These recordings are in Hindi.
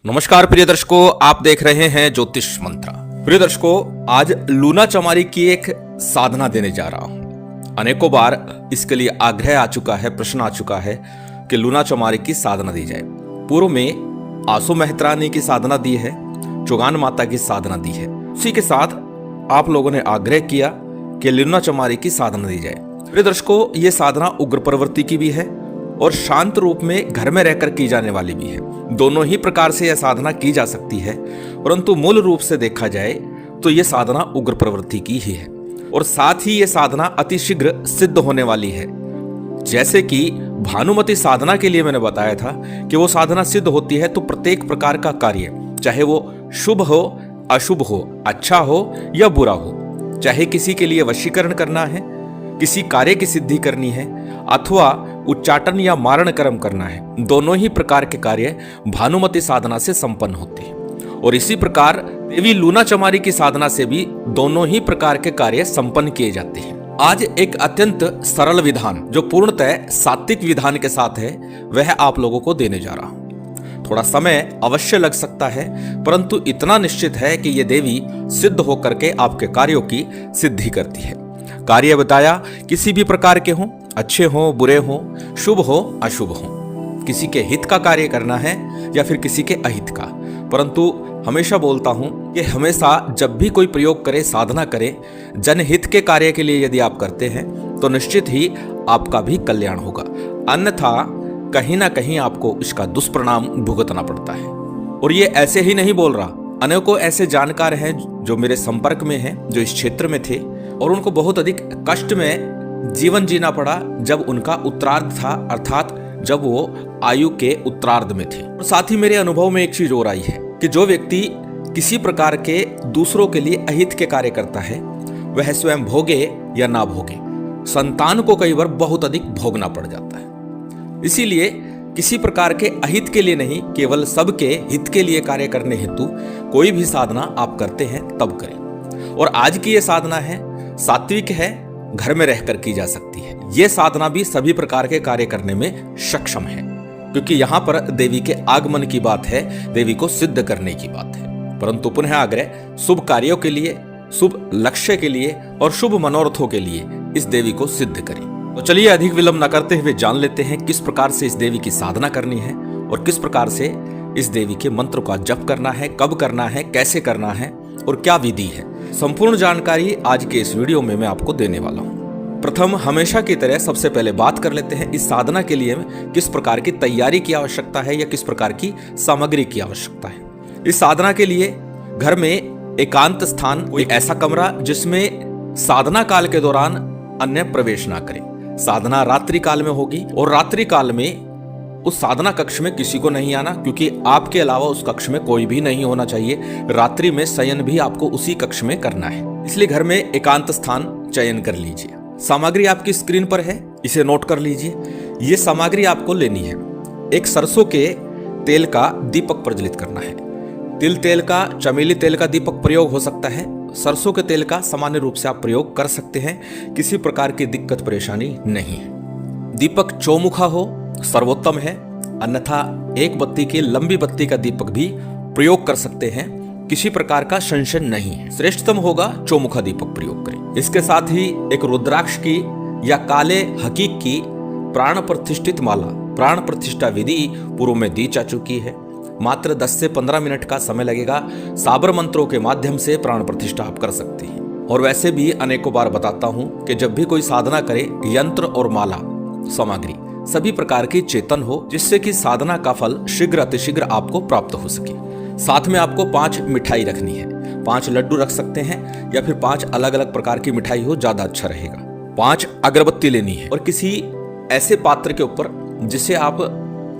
नमस्कार प्रिय दर्शकों, आप देख रहे हैं ज्योतिष मंत्र। प्रिय दर्शकों, आज लूना चमारी की एक साधना देने जा रहा हूं। अनेकों बार इसके लिए आग्रह आ चुका है, प्रश्न आ चुका है कि लूना चमारी की साधना दी जाए। पूर्व में आसो मेहतरानी की साधना दी है, चुगान माता की साधना दी है। उसी के साथ आप लोगों ने आग्रह किया कि लूना चमारी की साधना दी जाए। प्रिय दर्शकों, ये साधना उग्र प्रवृत्ति की भी है और शांत रूप में घर में रहकर की जाने वाली भी है। दोनों ही प्रकार से यह साधना की जा सकती है, परंतु मूल रूप से देखा जाए तो यह साधना उग्र प्रवृत्ति की ही है और साथ ही यह साधना अतिशीघ्र सिद्ध होने वाली है। जैसे कि भानुमति साधना के लिए मैंने बताया था कि वो साधना सिद्ध होती है तो प्रत्येक प्रकार का कार्य, चाहे वो शुभ हो, अशुभ हो, अच्छा हो या बुरा हो, चाहे किसी के लिए वशीकरण करना है, किसी कार्य की सिद्धि करनी है अथवा उच्चाटन या मारण कर्म करना है, दोनों ही प्रकार के कार्य भानुमति साधना से संपन्न होते हैं। और इसी प्रकार देवी लूना चमारी की साधना से भी दोनों ही प्रकार के कार्य संपन्न किए जाते हैं। आज एक अत्यंत सरल विधान जो पूर्णतः सात्विक विधान के साथ है, वह आप लोगों को देने जा रहा हूं। थोड़ा समय अवश्य लग सकता है, परंतु इतना निश्चित है कि यह देवी सिद्ध होकर के आपके कार्यों की सिद्धि करती है। कार्य बताया किसी भी प्रकार के हों, अच्छे हों, बुरे हों, शुभ हो, अशुभ हो, किसी के हित का कार्य करना है या फिर किसी के अहित का। परंतु हमेशा बोलता हूं कि हमेशा जब भी कोई प्रयोग करे, साधना करे, जनहित के कार्य के लिए यदि आप करते हैं तो निश्चित ही आपका भी कल्याण होगा, अन्यथा कहीं ना कहीं आपको इसका दुष्परिणाम भुगतना पड़ता है। और ये ऐसे ही नहीं बोल रहा, अनेकों ऐसे जानकार हैं जो मेरे संपर्क में हैं, जो इस क्षेत्र में थे और उनको बहुत अधिक कष्ट में जीवन जीना पड़ा जब उनका उत्तरार्ध था, अर्थात जब वो आयु के उत्तरार्ध में थे। और साथ ही मेरे अनुभव में एक चीज और आई है कि जो व्यक्ति किसी प्रकार के दूसरों के लिए अहित के कार्य करता है, वह स्वयं भोगे या ना भोगे, संतान को कई बार बहुत अधिक भोगना पड़ जाता है। इसीलिए किसी प्रकार के अहित के लिए नहीं, केवल सबके हित के लिए कार्य करने हेतु कोई भी साधना आप करते हैं तब करें। और आज की ये साधना है, सात्विक है, घर में रहकर की जा सकती है। यह साधना भी सभी प्रकार के कार्य करने में सक्षम है, क्योंकि यहाँ पर देवी के आगमन की बात है, देवी को सिद्ध करने की बात है। परंतु पुनः आग्रह, शुभ कार्यों के लिए, शुभ लक्ष्य के लिए और शुभ मनोरथों के लिए इस देवी को सिद्ध करें। तो चलिए अधिक विलंब न करते हुए जान लेते हैं किस प्रकार से इस देवी की साधना करनी है और किस प्रकार से इस देवी के मंत्र का जप करना है, कब करना है, कैसे करना है और क्या विधि है। संपूर्ण जानकारी आज के इस वीडियो में मैं आपको देने वाला हूं। प्रथम हमेशा की तरह सबसे पहले बात कर लेते हैं इस साधना के लिए किस प्रकार की तैयारी की आवश्यकता है या किस प्रकार की सामग्री की आवश्यकता है। इस साधना के लिए घर में एकांत स्थान, कोई ऐसा कमरा जिसमें साधना काल के दौरान अन्य प्रवेश ना करे। साधना रात्रि काल में होगी और रात्रि काल में उस साधना कक्ष में किसी को नहीं आना, क्योंकि आपके अलावा उस कक्ष में कोई भी नहीं होना चाहिए। रात्रि में शयन भी आपको उसी कक्ष में करना है, इसलिए घर में एकांत स्थान चयन कर लीजिए। सामग्री आपकी स्क्रीन पर है, इसे नोट कर लीजिए। ये सामग्री आपको लेनी है। एक सरसों के तेल का दीपक प्रज्वलित करना है। तिल तेल का, चमेली तेल का दीपक प्रयोग हो सकता है। सरसों के तेल का सामान्य रूप से आप प्रयोग कर सकते हैं, किसी प्रकार की दिक्कत परेशानी नहीं है। दीपक चौमुखा हो सर्वोत्तम है, अन्यथा एक बत्ती की लंबी बत्ती का दीपक भी प्रयोग कर सकते हैं, किसी प्रकार का संशय नहीं है। श्रेष्ठतम होगा चौमुखा दीपक प्रयोग करें। इसके साथ ही एक रुद्राक्ष की या काले हकीक की प्राण प्रतिष्ठित माला, प्राण प्रतिष्ठा विधि पूर्व में दी जा चुकी है। मात्र 10 से 15 मिनट का समय लगेगा। साबर मंत्रों के माध्यम से प्राण प्रतिष्ठा आप कर सकते हैं। और वैसे भी अनेकों बार बताता हूं कि जब भी कोई साधना करे, यंत्र और माला सामग्री सभी प्रकार की चेतन हो, जिससे कि साधना का फल शीघ्र अतिशीघ्र आपको प्राप्त हो सके। साथ में आपको 5 मिठाई रखनी है। 5 लड्डू रख सकते हैं या फिर 5 अलग अलग प्रकार की मिठाई हो, ज्यादा अच्छा रहेगा। 5 अगरबत्ती लेनी है और किसी ऐसे पात्र के ऊपर जिसे आप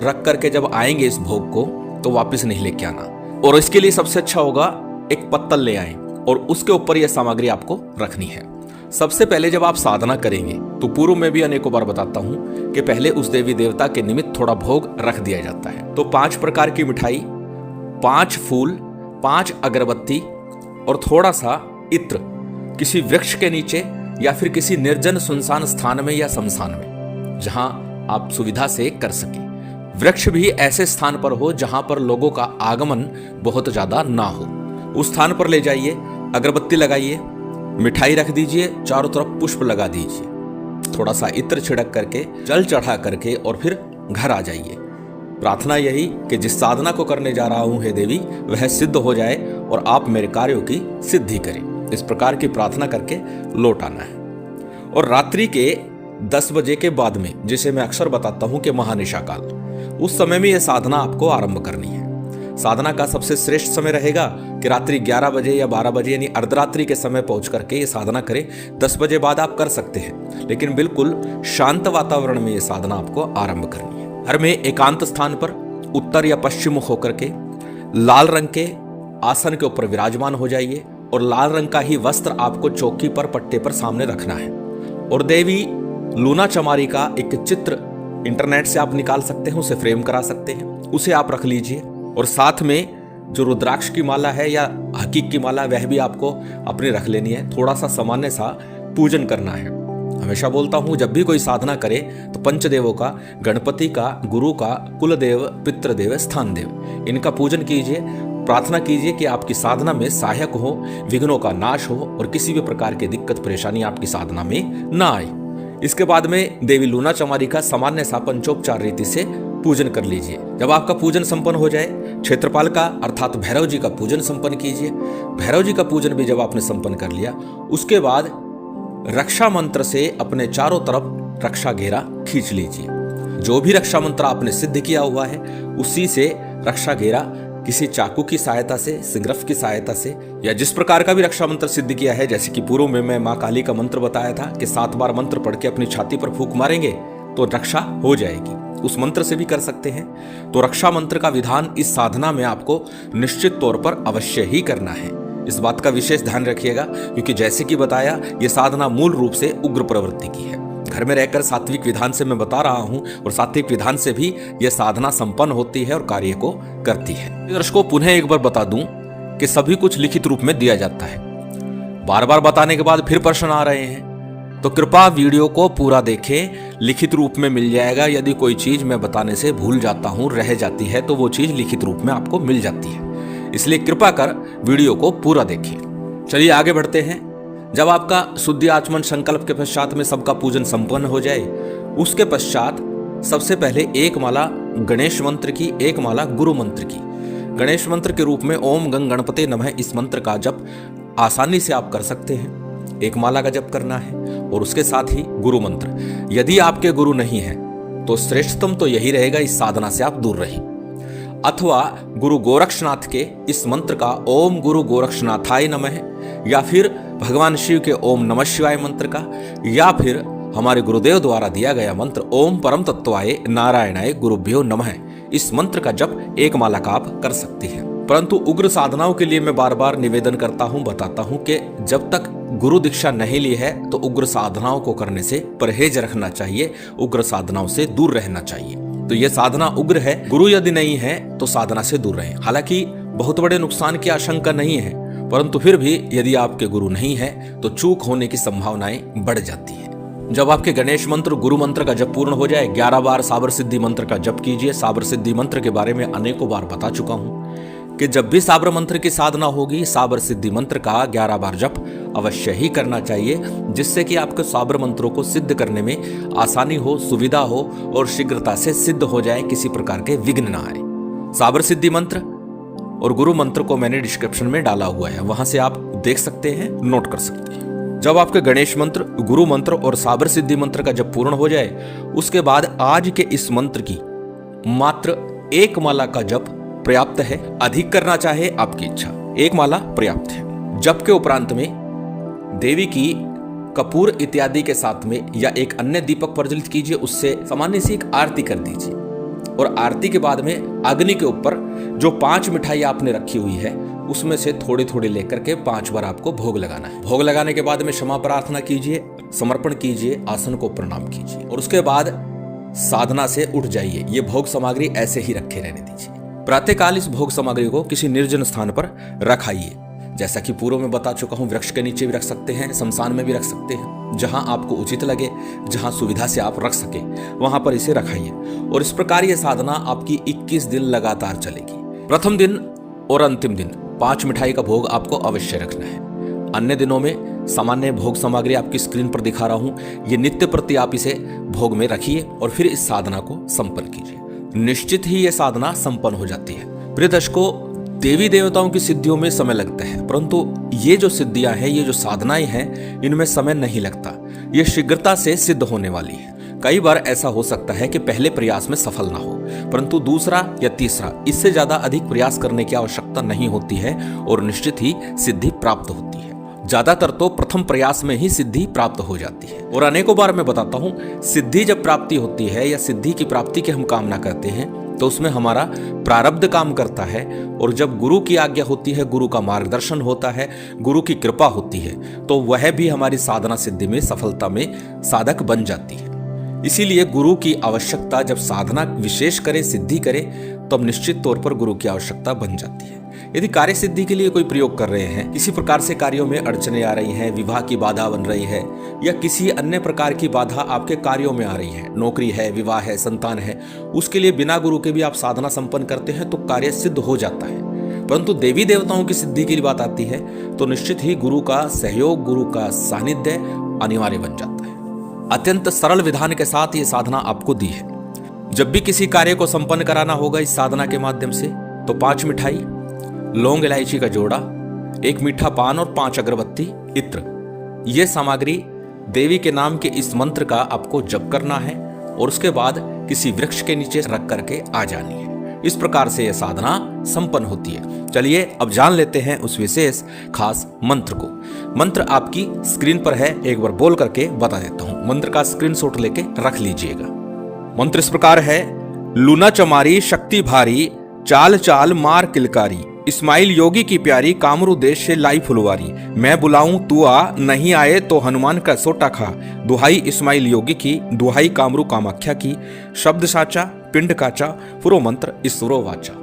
रख करके जब आएंगे इस भोग को तो वापस नहीं लेके आना। और इसके लिए सबसे अच्छा होगा एक पत्तल ले आए और उसके ऊपर यह सामग्री आपको रखनी है। सबसे पहले जब आप साधना करेंगे तो पूर्व में भी अनेकों बार बताता हूं कि पहले उस देवी देवता के निमित्त थोड़ा भोग रख दिया जाता है। तो 5 प्रकार की मिठाई, 5 फूल, 5 अगरबत्ती और थोड़ा सा इत्र किसी वृक्ष के नीचे या फिर किसी निर्जन सुनसान स्थान में या शमशान में, जहां आप सुविधा से कर सके, वृक्ष भी ऐसे स्थान पर हो जहां पर लोगों का आगमन बहुत ज्यादा ना हो। उस स्थान पर ले जाइए, अगरबत्ती लगाइए, मिठाई रख दीजिए, चारों तरफ पुष्प लगा दीजिए, थोड़ा सा इत्र छिड़क करके, जल चढ़ा करके और फिर घर आ जाइए। प्रार्थना यही कि जिस साधना को करने जा रहा हूं हे देवी, वह सिद्ध हो जाए और आप मेरे कार्यों की सिद्धि करें। इस प्रकार की प्रार्थना करके लौट आना है। और रात्रि के 10 बजे के बाद में, जिसे मैं अक्सर बताता हूं कि महानिशा काल, उस समय में यह साधना आपको आरंभ करनी है। साधना का सबसे श्रेष्ठ समय रहेगा कि रात्रि 11 बजे या 12 बजे यानी अर्धरात्रि के समय पहुंच करके ये साधना करें। 10 बजे बाद आप कर सकते हैं, लेकिन बिल्कुल शांत वातावरण में ये साधना आपको आरंभ करनी है। घर में एकांत स्थान पर उत्तर या पश्चिम मुख होकर के लाल रंग के आसन के ऊपर विराजमान हो जाइए और लाल रंग का ही वस्त्र आपको चौकी पर पट्टे पर सामने रखना है। और देवी लूना चमारी का एक चित्र इंटरनेट से आप निकाल सकते हैं, उसे फ्रेम करा सकते हैं, उसे आप रख लीजिए। और साथ में जो रुद्राक्ष की माला है या हकीक की माला, वह भी आपको अपनी रख लेनी है। थोड़ा सा सामान्य सा पूजन करना है। हमेशा बोलता हूं, जब भी कोई साधना करे तो पंचदेवों का, गणपति का, गुरु का, कुलदेव, पितृदेव, स्थान देव, इनका पूजन कीजिए। प्रार्थना कीजिए कि आपकी साधना में सहायक हो, विघ्नों का नाश हो और किसी भी प्रकार की दिक्कत परेशानी आपकी साधना में ना आए। इसके बाद में देवी लूना चमारी का सामान्य सा पंचोपचार रीति से पूजन कर लीजिए। जब आपका पूजन संपन्न हो जाए, क्षेत्रपाल का अर्थात भैरव जी का पूजन संपन्न कीजिए। भैरव जी का पूजन भी जब आपने संपन्न कर लिया, उसके बाद रक्षा मंत्र से अपने चारों तरफ रक्षा घेरा खींच लीजिए। जो भी रक्षा मंत्र आपने सिद्ध किया हुआ है, उसी से रक्षा घेरा किसी चाकू की सहायता से, सिंगरफ की सहायता से, या जिस प्रकार का भी रक्षा मंत्र सिद्ध किया है, जैसे कि पूर्व में मैं माँ काली का मंत्र बताया था कि 7 बार मंत्र पढ़ के अपनी छाती पर फूंक मारेंगे तो रक्षा हो जाएगी, उस मंत्र से भी कर सकते हैं। तो रक्षा मंत्र का विधान इस साधना में आपको निश्चित तौर पर अवश्य ही करना है। इस बात का विशेष ध्यान रखिएगा, क्योंकि जैसे कि बताया, यह साधना मूल रूप से उग्र प्रवृत्ति की है। घर में रहकर सात्विक विधान से मैं बता रहा हूं, और सात्विक विधान से भी यह साधना संपन्न होती है और कार्य को करती है। दर्शकों, पुनः एक बार बता दूं कि सभी कुछ लिखित रूप में दिया जाता है। बार बार बताने के बाद फिर प्रश्न आ रहे हैं, तो कृपया वीडियो को पूरा देखें, लिखित रूप में मिल जाएगा। यदि कोई चीज मैं बताने से भूल जाता हूं, रह जाती है, तो वो चीज लिखित रूप में आपको मिल जाती है। इसलिए कृपा कर वीडियो को पूरा देखें। चलिए आगे बढ़ते हैं। जब आपका शुद्धि आचमन संकल्प के पश्चात में सबका पूजन संपन्न हो जाए, उसके पश्चात सबसे पहले एक माला गणेश मंत्र की, एक माला गुरु मंत्र की। गणेश मंत्र के रूप में ओम गंग गणपते नमः, इस मंत्र का जप आसानी से आप कर सकते हैं। एक माला का जप करना है। और उसके साथ ही गुरु मंत्र, यदि आपके गुरु नहीं है तो श्रेष्ठतम तो यही रहेगा, इस साधना से आप दूर रहिए। अथवा गुरु गोरक्षनाथ के इस मंत्र का ओम गुरु गोरक्षनाथाय नमः, या फिर भगवान शिव के ओम नमः शिवाय मंत्र का, या फिर हमारे गुरुदेव द्वारा दिया गया मंत्र ओम परम तत्वाय नारायणाय गुरुभ्यो नमः, इस मंत्र का जप एक माला का आप कर सकते हैं। परंतु उग्र साधनाओं के लिए मैं बार बार निवेदन करता हूं, बताता हूं कि जब तक गुरु दीक्षा नहीं ली है तो उग्र साधनाओं को करने से परहेज रखना चाहिए, उग्र साधनाओं से दूर रहना चाहिए। तो यह साधना उग्र है, गुरु यदि नहीं है तो साधना से दूर रहें। हालांकि बहुत बड़े नुकसान की आशंका नहीं है, परंतु फिर भी यदि आपके गुरु नहीं है तो चूक होने की संभावनाएं बढ़ जाती है। जब आपके गणेश मंत्र, गुरु मंत्र का जप पूर्ण हो जाए, 11 बार साबर सिद्धि मंत्र का जप कीजिए। साबर सिद्धि मंत्र के बारे में अनेकों बार बता चुका हूं कि जब भी साबर मंत्र की साधना होगी, साबर सिद्धि मंत्र का 11 बार जप अवश्य ही करना चाहिए, जिससे कि आपके साबर मंत्रों को सिद्ध करने में आसानी हो, सुविधा हो और शीघ्रता से सिद्ध हो जाए, किसी प्रकार के विघ्न ना आए। साबर सिद्धि मंत्र और गुरु मंत्र को मैंने डिस्क्रिप्शन में डाला हुआ है, वहां से आप देख सकते हैं, नोट कर सकते हैं। जब आपके गणेश मंत्र, गुरु मंत्र और साबर सिद्धि मंत्र का जब पूर्ण हो जाए, उसके बाद आज के इस मंत्र की मात्र एक माला का जप पर्याप्त है। अधिक करना चाहे आपकी इच्छा, एक माला पर्याप्त है। जप के उपरांत में देवी की कपूर इत्यादि के साथ में या एक अन्य दीपक प्रज्वलित कीजिए, उससे सामान्य सी एक आरती कर दीजिए। और आरती के बाद में अग्नि के ऊपर जो 5 मिठाई आपने रखी हुई है, उसमें से थोड़ी थोड़ी लेकर के 5 बार आपको भोग लगाना है। भोग लगाने के बाद में क्षमा प्रार्थना कीजिए, समर्पण कीजिए, आसन को प्रणाम कीजिए और उसके बाद साधना से उठ जाइए। ये भोग सामग्री ऐसे ही रखे रहने दीजिए। प्रातःकाल इस भोग सामग्री को किसी निर्जन स्थान पर रखाइए। जैसा कि पूर्व में बता चुका हूं, वृक्ष के नीचे भी रख सकते हैं, शमशान में भी रख सकते हैं, जहां आपको उचित लगे, जहां सुविधा से आप रख सके वहां पर इसे रखाइए। और इस प्रकार ये साधना आपकी 21 दिन लगातार चलेगी। प्रथम दिन और अंतिम दिन 5 मिठाई का भोग आपको अवश्य रखना है। अन्य दिनों में सामान्य भोग सामग्री आपकी स्क्रीन पर दिखा रहा हूं, ये नित्य प्रति आप इसे भोग में रखिए और फिर इस साधना को संपन्न कीजिए। निश्चित ही ये साधना संपन्न हो जाती है। प्रिय दर्शकों, देवी देवताओं की सिद्धियों में समय लगता है, परंतु ये जो सिद्धियां हैं, ये जो साधनाएं हैं, इनमें समय नहीं लगता। ये शीघ्रता से सिद्ध होने वाली है। कई बार ऐसा हो सकता है कि पहले प्रयास में सफल ना हो, परंतु दूसरा या तीसरा, इससे ज्यादा अधिक प्रयास करने की आवश्यकता नहीं होती है और निश्चित ही सिद्धि प्राप्त होती है। ज्यादातर तो प्रथम प्रयास में ही सिद्धि प्राप्त हो जाती है। और अनेकों बार मैं बताता हूं, सिद्धि जब प्राप्ति होती है या सिद्धि की प्राप्ति की हम कामना करते हैं तो उसमें हमारा प्रारब्ध काम करता है। और जब गुरु की आज्ञा होती है, गुरु का मार्गदर्शन होता है, गुरु की कृपा होती है, तो वह भी हमारी साधना सिद्धि में सफलता में साधक बन जाती है। इसीलिए गुरु की आवश्यकता, जब साधना विशेष करे, सिद्धि करे, तो अब निश्चित तौर पर गुरु की आवश्यकता बन जाती है। यदि कार्य सिद्धि के लिए कोई प्रयोग कर रहे हैं, किसी प्रकार से कार्यों में अड़चने आ रही हैं, विवाह की बाधा बन रही है या किसी अन्य प्रकार की बाधा आपके कार्यों में आ रही है, नौकरी है, विवाह है, संतान है, उसके लिए बिना गुरु के भी आप साधना संपन्न करते हैं तो कार्य सिद्ध हो जाता है। परंतु देवी देवताओं की सिद्धि की बात आती है तो निश्चित ही गुरु का सहयोग, गुरु का सानिध्य अनिवार्य बन जाता है। अत्यंत सरल विधान के साथ ये साधना आपको दी है। जब भी किसी कार्य को संपन्न कराना होगा इस साधना के माध्यम से, तो 5 मिठाई, लौंग इलायची का जोड़ा, 1 मीठा पान और 5 अगरबत्ती, इत्र, ये सामग्री देवी के नाम के इस मंत्र का आपको जप करना है और उसके बाद किसी वृक्ष के नीचे रख करके आ जानी है। इस प्रकार से यह साधना संपन्न होती है। चलिए अब जान लेते हैं उस विशेष खास मंत्र को। मंत्र आपकी स्क्रीन पर है, एक बार बोल करके बता देता हूं। मंत्र का स्क्रीनशॉट लेके रख लीजिएगा। मंत्र इस प्रकार है: लूना चमारी शक्ति भारी, चाल चाल मार किलकारी, इस्माइल योगी की प्यारी, कामरू देश से लाई फुलवारी, मैं बुलाऊं तू आ, नहीं आए तो हनुमान का सोटा खा, दुहाई इस्माइल योगी की, दुहाई कामरू कामाख्या की, शब्द साचा पिंड काचा, पुरो मंत्र ईश्वरो वाचा।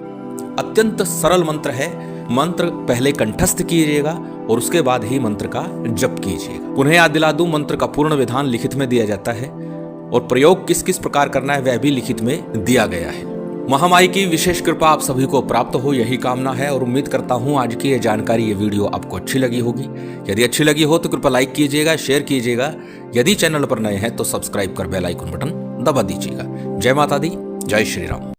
अत्यंत सरल मंत्र है। मंत्र पहले कंठस्थ कीजिएगा और उसके बाद ही मंत्र का जप कीजिएगा। पुनः याद दिला दूं, मंत्र का पूर्ण विधान लिखित में दिया जाता है और प्रयोग किस किस प्रकार करना है वह भी लिखित में दिया गया है। महामाई की विशेष कृपा आप सभी को प्राप्त हो, यही कामना है और उम्मीद करता हूं आज की ये जानकारी, ये वीडियो आपको अच्छी लगी होगी। यदि अच्छी लगी हो तो कृपया लाइक कीजिएगा, शेयर कीजिएगा। यदि चैनल पर नए हैं तो सब्सक्राइब कर बेल आइकन बटन दबा दीजिएगा। जय माता दी, जय श्री राम।